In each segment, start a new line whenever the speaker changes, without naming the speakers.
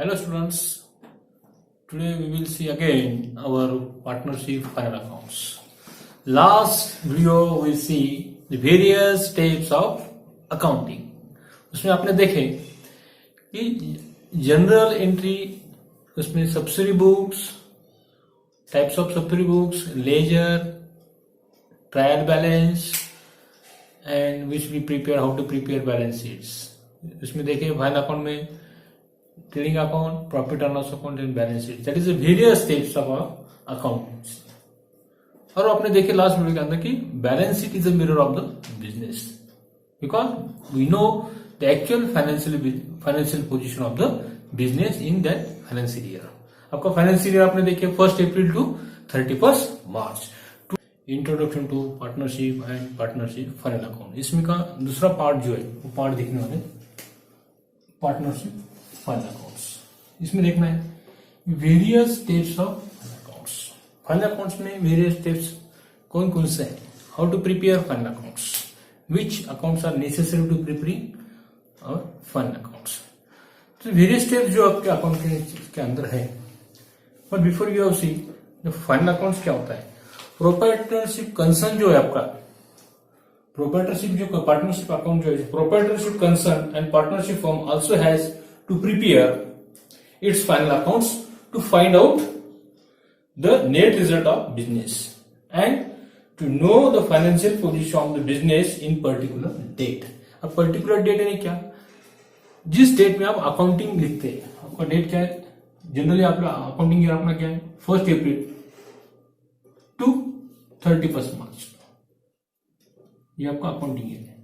Hello students, today we will see again our partnership final accounts. Last video we see the various types of accounting. उसमें आपने देखे कि journal entry, उसमें subsidiary books, types of subsidy books, ledger, trial balance and which we prepare how to prepare balance sheets. उसमें देखे final account में trading account, profit and loss account and balance sheet. That is the various types of accounts. और आपने देखे last video के अंदर कि balance sheet is a mirror of the business because we know the actual financial position of the business in that financial year. आपका financial year आपने देखे 1 April to 31 March. Introduction to partnership and partnership final account. इसमें का दूसरा part जो है वो part देखने वाले पार्टनरशिप फाइनल अकाउंट्स. इसमें देखना है various steps of accounts. Final accounts में वेरियस स्टेप्स कौन कौन से हैं. How to prepare final accounts, which accounts are necessary to prepare और फाइनल अकाउंट्स. तो वेरियस स्टेप्स जो आपके अकाउंट के अंदर है. But before you have see जो फाइनल अकाउंट्स क्या होता है. प्रोप्राइटरशिप कंसर्न जो है आपका, प्रोप्राइटरशिप जो पार्टनरशिप अकाउंट जो है, proprietorship concern and partnership firm also has to prepare its final accounts to find out the net result of business and to know the financial position of the business in particular date. अब particular date यानी क्या, जिस date में आप accounting लिखते हैं. आपका date क्या है, जनरली आपका अकाउंटिंग ईयर अपना क्या है 1 अप्रैल टू 31 मार्च. ये आपका अकाउंटिंग ईयर है.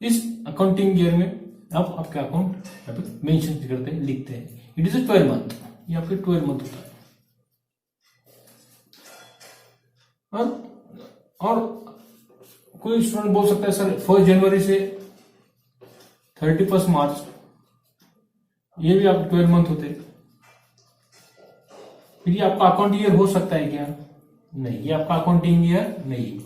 इस अकाउंटिंग ईयर में आप आपके अकाउंट यहाँ पे मेंशन करते हैं, लिखते हैं. It is a 12 month. ये आपके 12 मंथ होता है. और कोई स्टूडेंट बोल सकता है सर 1 जनवरी से 31 मार्च ये भी आपके 12 मंथ होते. फिर ये आपका अकाउंट ईयर हो सकता है क्या? नहीं, ये आपका अकाउंटिंग ईयर नहीं.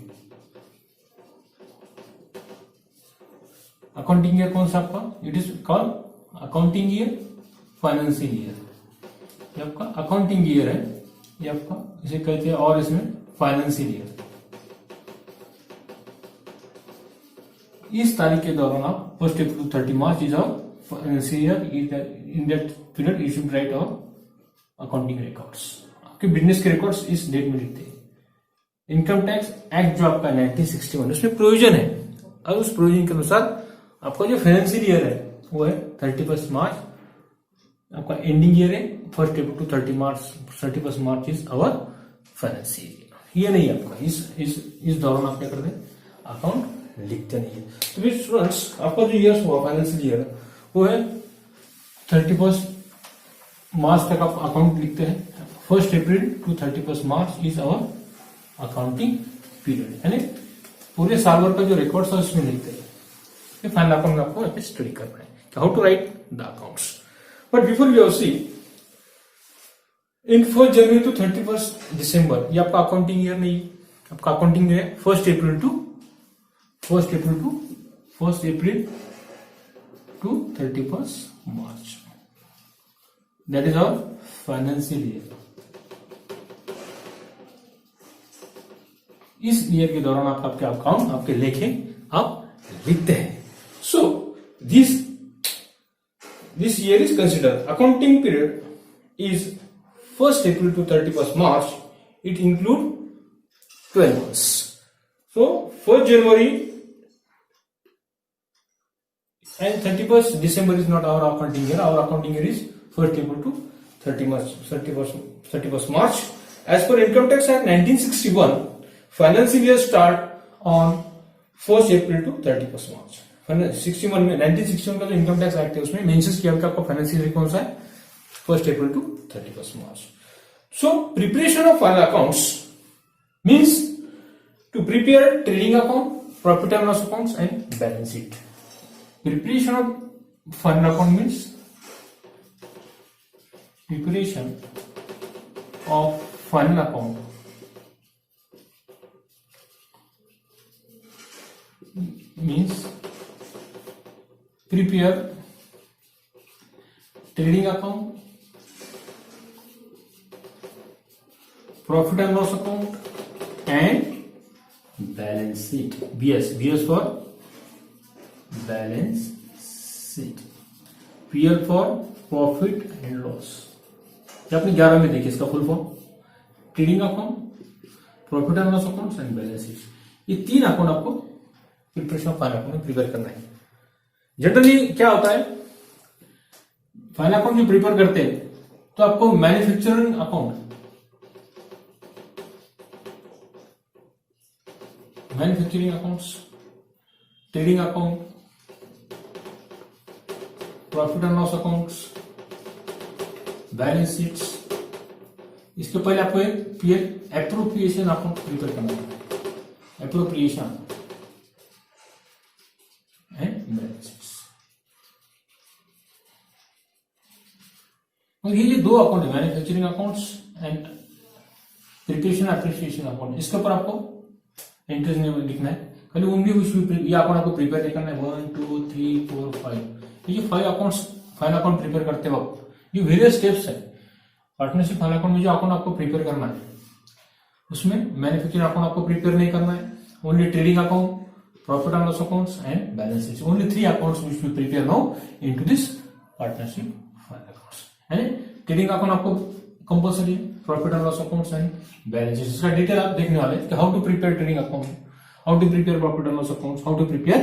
अकाउंटिंग ईयर कौन सा आपका, it is called accounting year financial year. ये आपका अकाउंटिंग ईयर है, ये आपका इसे कहते हैं, और इसमें फाइनेंशियल ईयर. इस तारीख के दौरान आप 1 April to 30 March is our financial year. In that period you should write our accounting records. आपके बिजनेस के रिकॉर्ड्स इस डेट में लिखते हैं. इनकम टैक्स एक्ट जो आपका 1961 उसमें प्रोविजन है, और उस प्रोविजन के अनुसार आपका जो फाइनेंशियल ईयर है वो है 31 मार्च. आपका एंडिंग ईयर है 1 April to 31 March is our financial year. ये नहीं आपका इस दौरान आप क्या करते हैं, अकाउंट लिखते नहीं है. तो फिर स्टूडेंट्स आपका जो ईयर हुआ फाइनेंशियल ईयर वो है 31 मार्च तक आप अकाउंट लिखते हैं. 1 April to 31 March is our accounting period, यानी पूरे साल भर का जो रिकॉर्ड्स है उसमें लिखते हैं. फाइनल अकाउंट में आपको स्टडी करना है how to write the accounts. But before we see in 1 January to 31 December ये आपका अकाउंटिंग ईयर नहीं. आपका accounting year 1 April to 31 March. That is our financial year. इस ईयर के दौरान आप आपके अकाउंट आपके लेखे आप लिखते हैं. So this year is considered accounting period is 1 April to 31 March. It include 12 months. So 1 January and 31st December is not our accounting year. Our accounting year is 1 April to 31st March. As per Income Tax Act 1961, financial year start on 1 April to 31 March. 1961 का जो income tax act है उसमें mention किया आपका financial year कौन सा है 1 April to 31 March. So preparation of final accounts means to prepare trading account, profit and loss accounts and balance sheet. Preparation of final account means preparation of final account means prepare trading account, profit and loss account and balance sheet. BS for balance sheet, PL for profit and loss. ये आपने 11 में देखिए इसका full form. Trading account, profit and loss account and balance sheet. ये 3 account आपको preparation of final account में prepare करना है. जनरली क्या होता है, फाइनल अकाउंट जो प्रिपेयर करते हैं तो आपको manufacturing account, manufacturing accounts, trading account, profit and loss accounts, balance sheets, इसके पहले आपको एक PL एप्रोप्रिएशन अकाउंट प्रिपेयर करना है. Appropriation and balance sheets. और ये 2 अकाउंट है, manufacturing accounts and preparation appreciation account. इसके ऊपर आपको इंटरेस्ट नहीं लिखना है, खाली ओनली ये अकाउंट आपको प्रिपेयर नहीं करना है. 1 2 3 4 5 ये 5 अकाउंट्स फाइनल अकाउंट प्रिपेयर करते वक्त ये वेरियस स्टेप्स है. पार्टनरशिप फाइनल अकाउंट में जो अकाउंट आपको प्रिपेयर करना है उसमें मैन्युफैक्चरिंग अकाउंट आपको प्रिपेयर नहीं करना है. Only trading account, profit and loss accounts and balance sheet. Only 3 accounts which we prepare now into this partnership final accounts. है ट्रेडिंग अकाउंट आपको compulsory, profit and loss accounts and balance sheet. इसका detail आप देखने वाले कि how to prepare trading account, how to prepare profit and loss accounts, how to prepare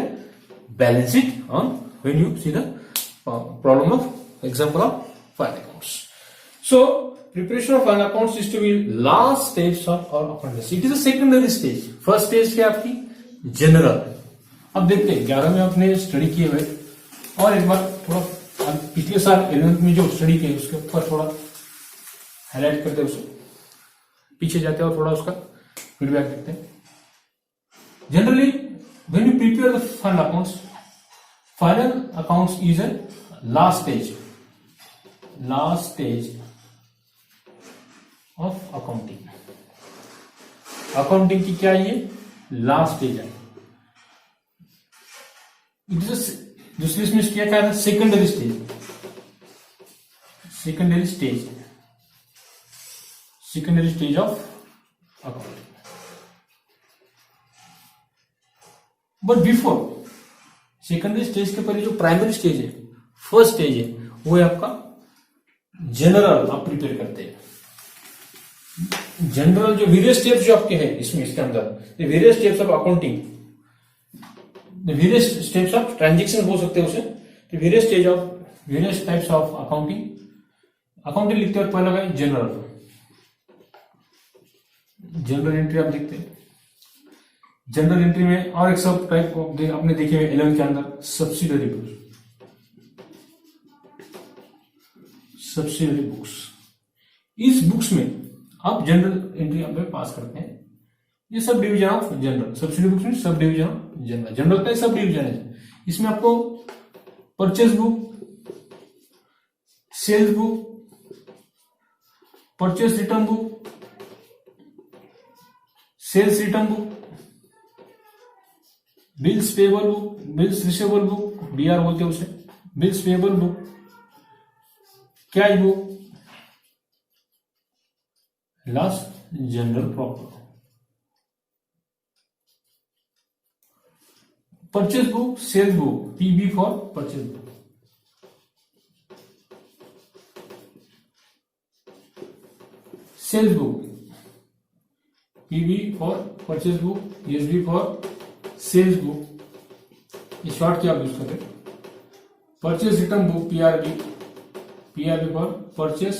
balance sheet on when you see the problem of example of final accounts. So preparation of final accounts is to be last stage of our accountancy. It is a secondary stage. First stage क्या आपकी general. अब देखते हैं 11 में आपने study किए हुए और एक बार थोड़ा पिछले साल 11th में जो स्टडी किए उसके ऊपर थोड़ा हाईलाइट करते हैं, उसे पीछे जाते हैं और थोड़ा उसका फीडबैक देखते हैं. Generally when you prepare the final accounts, final accounts is a last stage of accounting. Accounting की क्या ये लास्ट स्टेज है. दूसरी इसमें क्या है, secondary stage. Secondary stage of accounting. But before secondary stage के पहले जो प्राइमरी स्टेज है, फर्स्ट स्टेज है, वो है आपका जनरल. आप प्रिपेयर करते हैं जनरल. जो वेरियस स्टेप्स जो आपके हैं इसके अंदर various steps of accounting, various steps of transaction हो सकते हैं उसे. तो वेरियस टाइप्स ऑफ अकाउंटिंग लिखते हैं. पहला है जनरल एंट्री. आप देखते हैं जनरल एंट्री में और एक सब टाइप आपने देखे हुए 11 के अंदर सब्सिडरी बुक्स. इस बुक्स में आप जनरल एंट्री आप पास करते हैं. ये sub division of general. Subsidiary books में sub division of journal. Journal का सब डिवीजन है. इसमें आपको purchase book, sales book, purchase return book, sales return book, bills payable book, bills receivable book, BR बोलते हैं उसे, bills payable book, cash book, last journal proper. Purchase book, sales book, PB for purchase book. Sales book, PB for purchase book, SB for sales book. ये short क्या आप use करते हैं. Purchase return book, PRB for purchase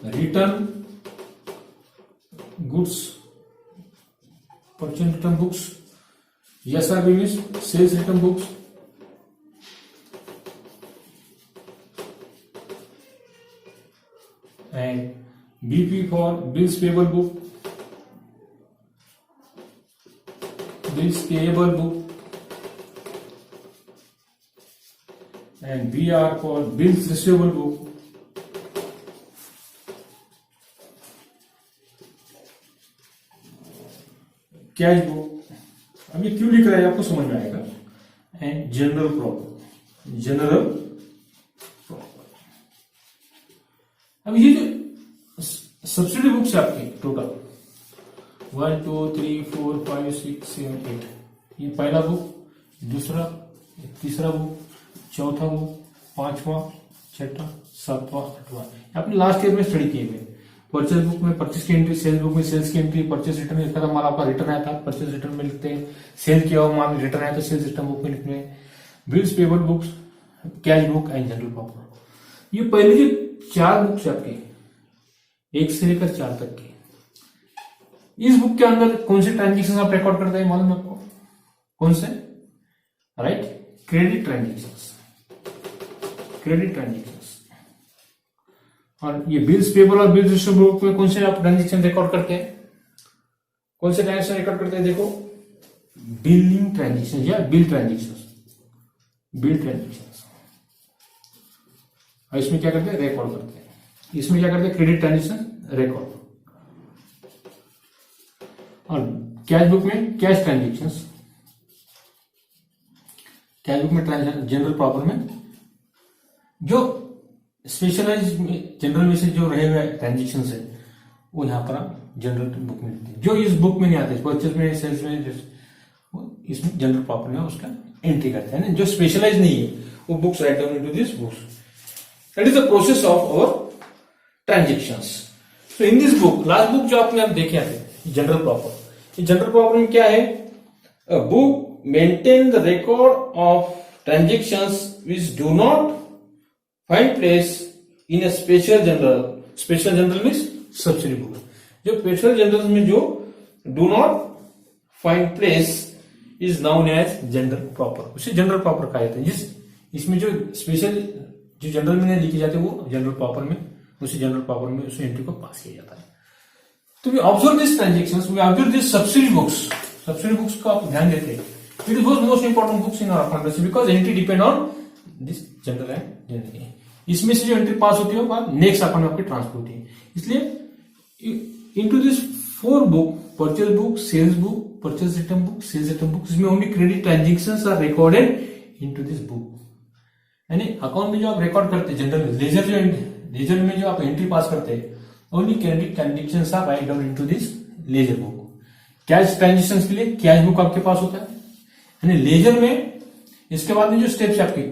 return goods, purchase return books. SRB means sales return books. And BP for bills payable book, bills payable book, and BR for bills receivable book. Cash book. अब ये क्यों लिख रहा है आपको समझ में आएगा. एंड जनरल अब ये जो सब्सिडी बुक्स है आपकी टोटल 1 2 3 4 5 6 7 8, ये पहला बुक, दूसरा, तीसरा बुक, चौथा बुक, पांचवा, छठा, सातवां, आठवां, आपने लास्ट ईयर में स्टडी किए हुए। परचेज बुक में परचेज की एंट्री, सेल्स बुक में सेल्स की एंट्री, परचेज रिटर्न में माल आपका रिटर्न आया था परचेज रिटर्न में लिखते हैं, सेल किया हुआ माल रिटर्न आया तो सेल्स रिटर्न बुक में लिखते हैं, bills payable books, cash book and journal proper. ये पहले जो 4 बुक्स है आपके 1 से लेकर 4 तक की, इस बुक के अंदर कौन से ट्रांजेक्शन आप रिकॉर्ड करते हैं मालूम है आपको? कौन से? Right, credit transactions, credit transactions. और ये बिल्स पेबल और बिल्स रिसीवेबल बुक में कौन से आप ट्रांजेक्शन रिकॉर्ड करते हैं? कौन से ट्रांजेक्शन रिकॉर्ड करते हैं? देखो, बिलिंग ट्रांजेक्शन या बिल ट्रांजेक्शन, बिल ट्रांजेक्शन। और इसमें क्या करते हैं? रिकॉर्ड करते हैं। इसमें क्या करते हैं? Credit transaction record. और कैश बुक में कैश ट्रांजेक्शंस, कैश बुक में जनरल प्रॉपर में जो स्पेशलाइज जनरल में से जो रहे हुए ट्रांजेक्शन है वो यहाँ पर आप जनरल बुक में लिखते हैं, जो इस बुक में नहीं आते, परचेज में, सेल्स में, इसमें जनरल प्रॉपर में उसका एंट्री करते हैं। जो स्पेशलाइज नहीं है वो books right down into this books. That is the process of our transactions. So in this book, last book जो आपने आप देखे थे जनरल प्रॉपर, जनरल प्रॉपर में क्या है? A book maintain the record of transactions which do not find place in a special journal. Special journal means subsidy book. जो special journal में जो do not find place is known as journal proper, उसे journal proper कहा जाता है। जिस इसमें जो स्पेशल जो जनरल में लिखी जाती है वो जनरल प्रॉपर में, उसी जनरल प्रॉपर में उस एंट्री को पास किया जाता है। तो we observe this transactions, we observe this subsidy books. Subsidy books को आप ध्यान देते हैं। It is most important books in our accountancy because entry depend on this journal and journal. इसमें से जो एंट्री पास होती है वो नेक्स्ट अकाउंट में आपकी ट्रांसफर होती है। इसलिए into this 4 book, purchase book, sales book, purchase return book, sales return book, इसमें only credit transactions are recorded into this book. यानी अकाउंट में जो आप रिकॉर्ड करते हैं जनरल लेजर में जो आप एंट्री पास करते हैं, only credit transactions are write down into this ledger book. Cash transactions के लिए कैश बुक आपके पास होता है, यानी लेजर में। इसके बाद में जो स्टेप्स है आपके,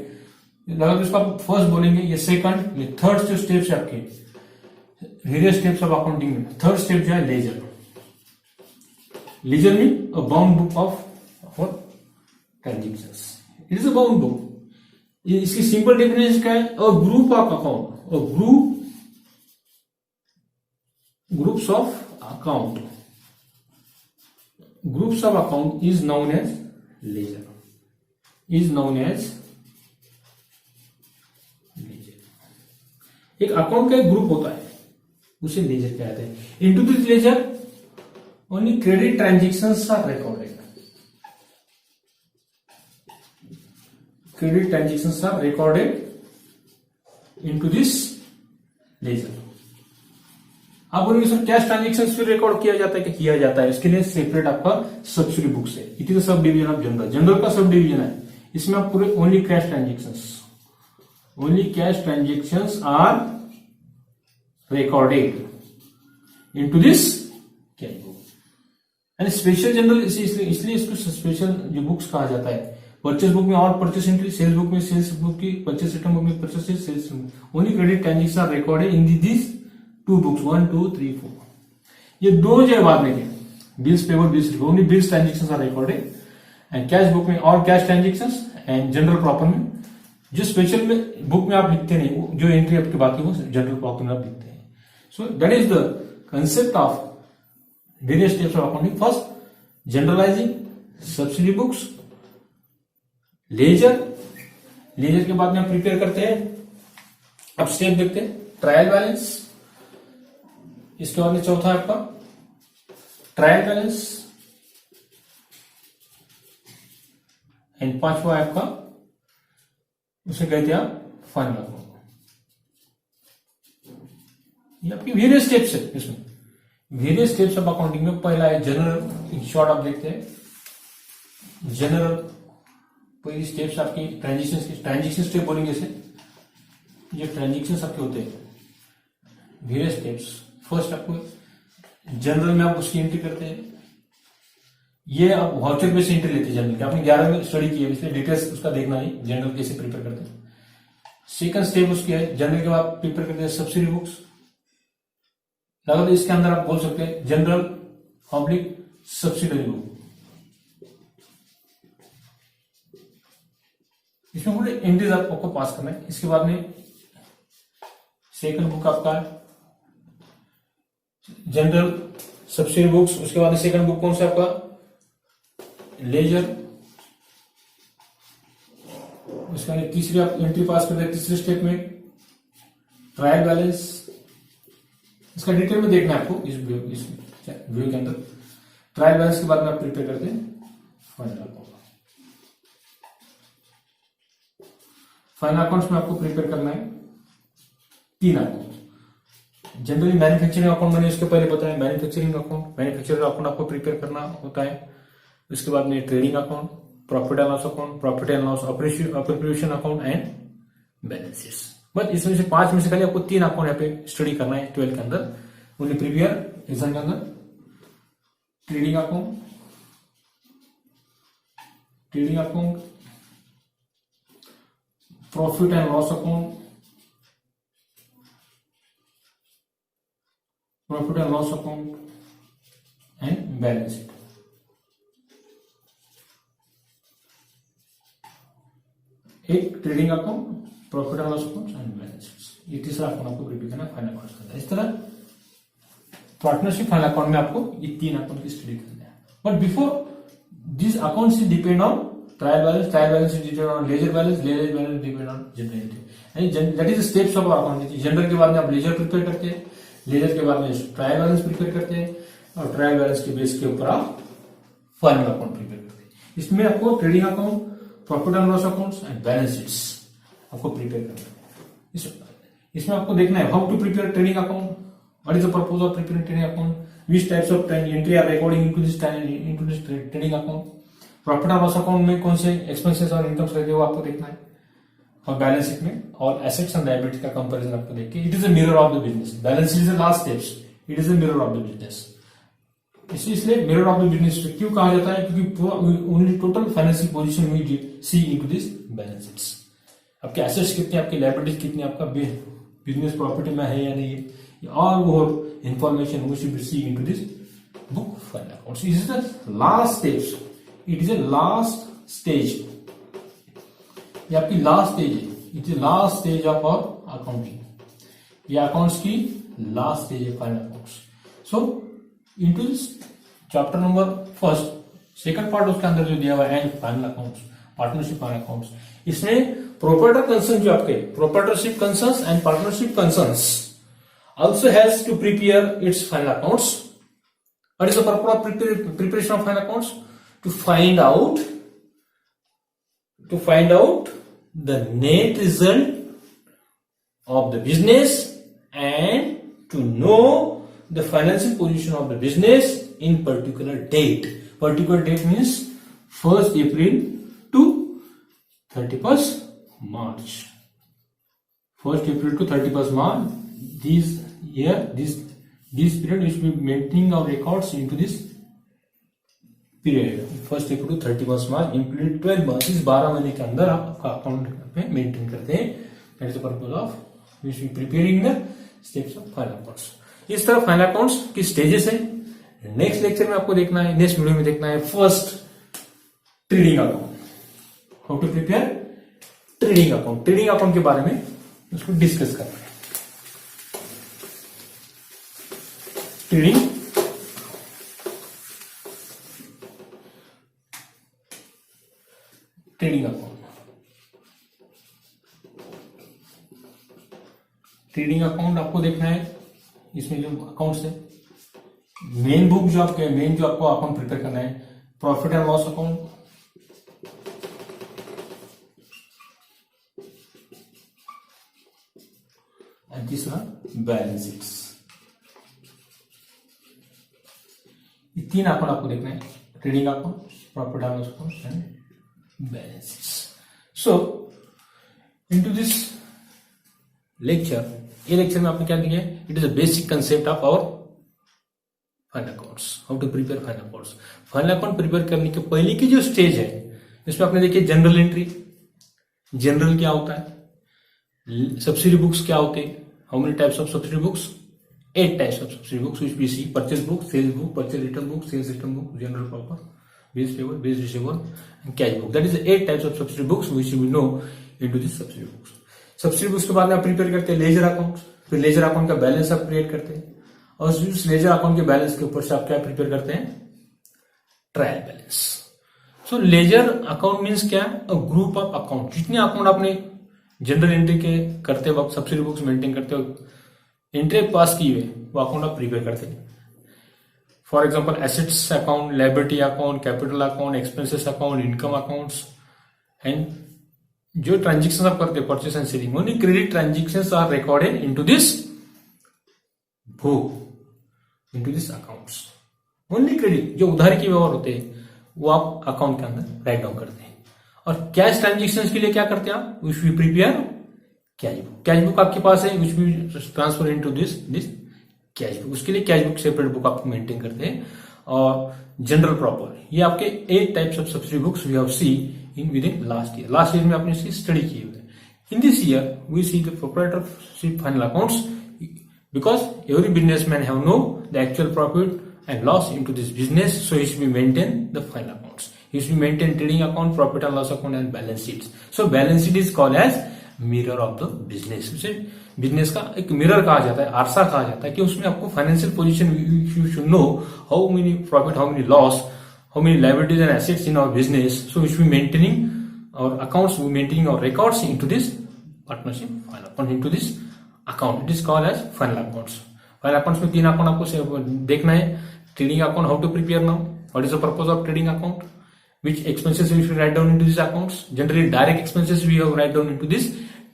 अगर इसको आप फर्स्ट बोलेंगे, ये सेकंड, ये थर्ड जो स्टेप्स है आपके वेरियस स्टेप्स ऑफ अकाउंटिंग में, थर्ड स्टेप जो है ledger. Ledger mean a bound book of transactions. It is a bound book. इसकी सिंपल डेफिनेशन क्या है? A group of account, a groups of account, groups of account is known as ledger, is known as ledger. एक account का एक group होता है उसे ledger कहते हैं। Into this ledger only credit transactions are recorded, credit transactions are recorded into this ledger. आप बोलेंगे सर कैश ट्रांजेक्शंस फिर रिकॉर्ड किया जाता है कि किया जाता है? इसके लिए सेपरेट आपका सब्सिडी बुक्स है। It is subdivision of journal, journal का सब डिवीजन है। इसमें आप पूरे only cash transactions, only cash transactions are recorded into this cash book. And special journal इसलिए इसको स्पेशल जो बुक्स कहा जाता है। परचेस बुक में और परचेस एंट्री, सेल्स बुक में सेल्स बुक की, परचेस रिटर्न बुक में purchase sales, only credit transaction are recorded in this 2 books 1 2 3 4। ये 2 जो है बाद में bills payable, bills receivable, only bills transactions are recorded. And cash book में और cash transactions, and journal proper में जो स्पेशल में बुक में आप लिखते नहीं, वो जो एंट्री आपकी बाकी वो जनरल प्रॉपर में आप लिखते हैं। So that is the concept of various steps of accounting. First journalising subsidy books, ledger, ledger के बाद में आप प्रिपेयर करते हैं। अब स्टेप देखते हैं, ट्रायल बैलेंस, इसके बाद में चौथा है आपका ट्रायल बैलेंस, एंड पांचवा है आपका, उसे कहते हैं आप फाइनल अकाउंट। ये आपकी वेरियस स्टेप्स है। इसमें वेरियस स्टेप्स ऑफ अकाउंटिंग में पहला है जनरल, शॉर्ट आप देखते हैं जनरल। पहली स्टेप्स आपकी ट्रांजेक्शन स्टेप बोलेंगे इसे। ये ट्रांजेक्शन आपके होते हैं, वेरियस स्टेप्स। फर्स्ट आपको जनरल में आप उसकी एंट्री करते हैं, ये आप वाउचर बेस एंट्री लेते हैं जनरल की, आपने 11 में स्टडी की है इसलिए डिटेल्स उसका देखना नहीं, जनरल कैसे प्रिपेयर करते हैं। सेकंड स्टेप उसकी है जनरल के बाद प्रिपेयर करते हैं सब्सिडी बुक्स, लगभग इसके अंदर आप बोल सकते हैं जनरल पब्लिक सब्सिडरी बुक, इसमें पूरे एंट्रीज आपको पास करना है। इसके बाद में सेकंड बुक आपका जनरल सब्सिडी बुक्स, उसके बाद सेकंड बुक कौन सा आपका लेजर, उसके बाद तीसरी आप एंट्री पास करते हैं तीसरे स्टेप में ट्रायल बैलेंस, इसका डिटेल में देखना है आपको इस वीडियो के अंदर। ट्रायल बैलेंस के बाद में आप प्रिपेयर करते हैं फाइनल अकाउंट। फाइनल अकाउंट्स में आपको प्रिपेयर करना है 3 अकाउंट। जनरली मैन्युफैक्चरिंग अकाउंट मैंने इसके पहले बताया, मैन्युफैक्चरिंग अकाउंट, मैन्युफैक्चरिंग अकाउंट आपको प्रिपेयर करना होता है। उसके बाद में trading account, profit and loss account, profit and loss appropriation account and balance sheets. But इसमें से 5 में से खाली आपको 3 अकाउंट यहाँ पे स्टडी करना है 12 के अंदर, उन्हें प्रीवियर एग्जाम के अंदर। Trading account, profit and loss account, profit and loss account and balance sheet. एक trading account, profit and loss account and balance sheet, ये तीसरा अकाउंट आपको प्रिपेयर करना फाइनल अकाउंट करना है। इस तरह पार्टनरशिप फाइनल अकाउंट में आपको ये 3 अकाउंट की स्टडी करना है। But before this accounts depend on trial balance depend on ledger balance depend on general entry, that is steps of account. General के बाद में आप लेजर प्रिपेयर करते हैं, लेजर के बाद में ट्रायल बैलेंस प्रिपेयर करते हैं, और ट्रायल बैलेंस के बेस के ऊपर आप फाइनल अकाउंट प्रिपेयर करते हैं। इसमें आपको trading account, profit and loss accounts and balance sheets आपको प्रिपेयर करना है। इसमें आपको देखना है how to prepare trading account, what is the purpose of preparing trading account, which types of entry are recording into this trading account, profit and loss account में कौन से एक्सपेंसेस और इनकम्स रहते हैं वो आपको देखना है, और बैलेंस शीट में और एसेट्स एंड लायबिलिटी का कंपैरिजन आपको देखिए। It is a mirror of the business, balance sheet is the last steps, it is a mirror of the business. इसलिए मिरर ऑफ द बिजनेस क्यों कहा जाता है, क्योंकि only total financial position we see into this balance sheets. आपके assets कितने, आपकी liabilities कितनी, आपका बिजनेस प्रॉफिट में है या नहीं है, और वो information we should see into this book final accounts. It is the last steps, it is a last stage, ये आपकी लास्ट स्टेज है, it is last stage of our accounting, ये अकाउंट्स की लास्ट स्टेज है final accounts. So into this chapter number first, second part उसके अंदर जो दिया हुआ है and final accounts, partnership final accounts, इसमें प्रोप्राइटर कंसर्न जो आपके proprietorship concerns and partnership concerns also has to prepare its final accounts. What is the purpose of preparation of final accounts? To find out the net result of the business and to know the financial position of the business in particular date. Particular date means 1st April to 31st March. 1st April to 31st March. This period we should be maintaining our records into this period. 1st April to 31st March, including 12 months. इस 12 महीने के अंदर आप आपका account में maintain करते हैं। That is the purpose of we should be preparing the steps of final accounts. इस तरह फाइनल अकाउंट्स की स्टेजेस है। नेक्स्ट लेक्चर में आपको देखना है, नेक्स्ट वीडियो में देखना है first trading account, how to prepare trading account. Trading account के बारे में उसको डिस्कस करना है। ट्रेडिंग अकाउंट, ट्रेडिंग अकाउंट आपको देखना है। इसमें जो अकाउंट्स है, मेन बुक जो आपके मेन जो आपको अकाउंट प्रिपेयर करना है, profit and loss account, and तीसरा बैलेंस शीट्स। ये 3 अकाउंट आपको देखना है, trading account, profit and loss account and balance sheets. So into this lecture ये लेक्चर में आपने क्या दिया है, it is a basic concept of our final accounts, how to prepare final accounts. Final account prepare करने के पहले की जो स्टेज है, इसमें आपने देखिए जनरल एंट्री। जनरल क्या होता है, सब्सिडी बुक्स क्या होते हैं, how many types of subsidy books, 8 types of subsidy books which we see: purchase book, sales book, purchase return book, sales return book, general proper, base payable, base receivable, and cash book. That is the 8 types of subsidy books which we know into this subsidy books. Subsidy books के बाद में आप prepare करते हैं ledger account, फिर ledger account का balance आप create करते हैं, और उस लेजर अकाउंट के बैलेंस के ऊपर से आप क्या प्रिपेयर करते हैं, ट्रायल बैलेंस। सो लेजर अकाउंट मीन्स क्या, अ ग्रुप ऑफ अकाउंट। जितने अकाउंट आपने जनरल एंट्री के करते वक्त सब्सिडी बुक्स मेंटेन करते हो, एंट्री पास की हुए वो अकाउंट आप प्रिपेयर करते हैं। For example assets account, liability account, capital account, expenses account, income accounts, and जो ट्रांजेक्शन आप करते हैं purchase and selling, only credit transactions are recorded into this book, into this accounts. Only credit, जो उधार की व्यवहार होते हैं वो आप अकाउंट के अंदर राइट डाउन करते हैं। और कैश ट्रांजेक्शंस के लिए क्या करते हैं आप, which we prepare cash book. Cash book आपके पास है, which we transfer into this cash book. उसके लिए कैश बुक सेपरेट बुक आप मेंटेन करते हैं। और जनरल प्रॉपर, ये आपके 8 types of subsidy books we have see in within last year. Last year में आपने इसकी स्टडी की हुई है। In this year we see the proprietorship final accounts, because every businessman have no the actual profit and loss into this business, so he should be maintain the final accounts. He should be maintain trading account, profit and loss account, and balance sheets. So balance sheet is called as mirror of the business. उसे business का एक mirror कहा जाता है, आरसा कहा जाता है, कि उसमें आपको financial position you should know how many profit, how many loss, how many liabilities and assets in our business. So we should be maintaining our accounts, we maintaining our records into this partnership final account, into this account. It is called as final accounts. Final accounts में 3 account आपको देखना है. Trading account, how to prepare now, what is the purpose of trading account, which expenses we should write down into these accounts. Generally direct expenses we have write down into this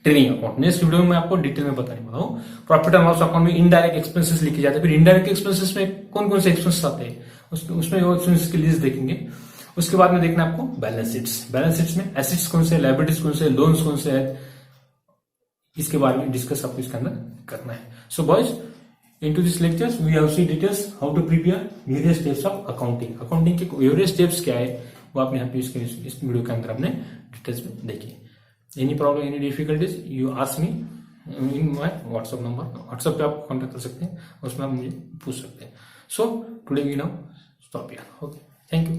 trading account. Next video में मैं आपको detail में बताने वाला हूँ. Profit and loss account में indirect expenses लिखे जाते हैं. फिर इनडायरेक्ट एक्सपेंसेस में कौन कौन से एक्सपेंसेस आते हैं, उसमें वो एक्सपेंसेस की लिस्ट देखेंगे. उसके बाद में देखना आपको बैलेंस शीट्स. बैलेंस शीट्स में एसेट्स कौन से, लायबिलिटीज कौन से, लोन्स कौन से है, इसके बारे में डिस्कस आपको इसके अंदर करना है. So boys, into this lectures we have seen details how to prepare various steps of accounting. accounting के various steps क्या है वो आपने यहाँ पे इस वीडियो के अंदर आपने डिटेल्स में देखी. Any problem, any difficulties, you ask me in my WhatsApp number. WhatsApp पे आप कॉन्टेक्ट कर सकते हैं, उसमें आप मुझे पूछ सकते हैं. So today we now stop here. Okay, thank you.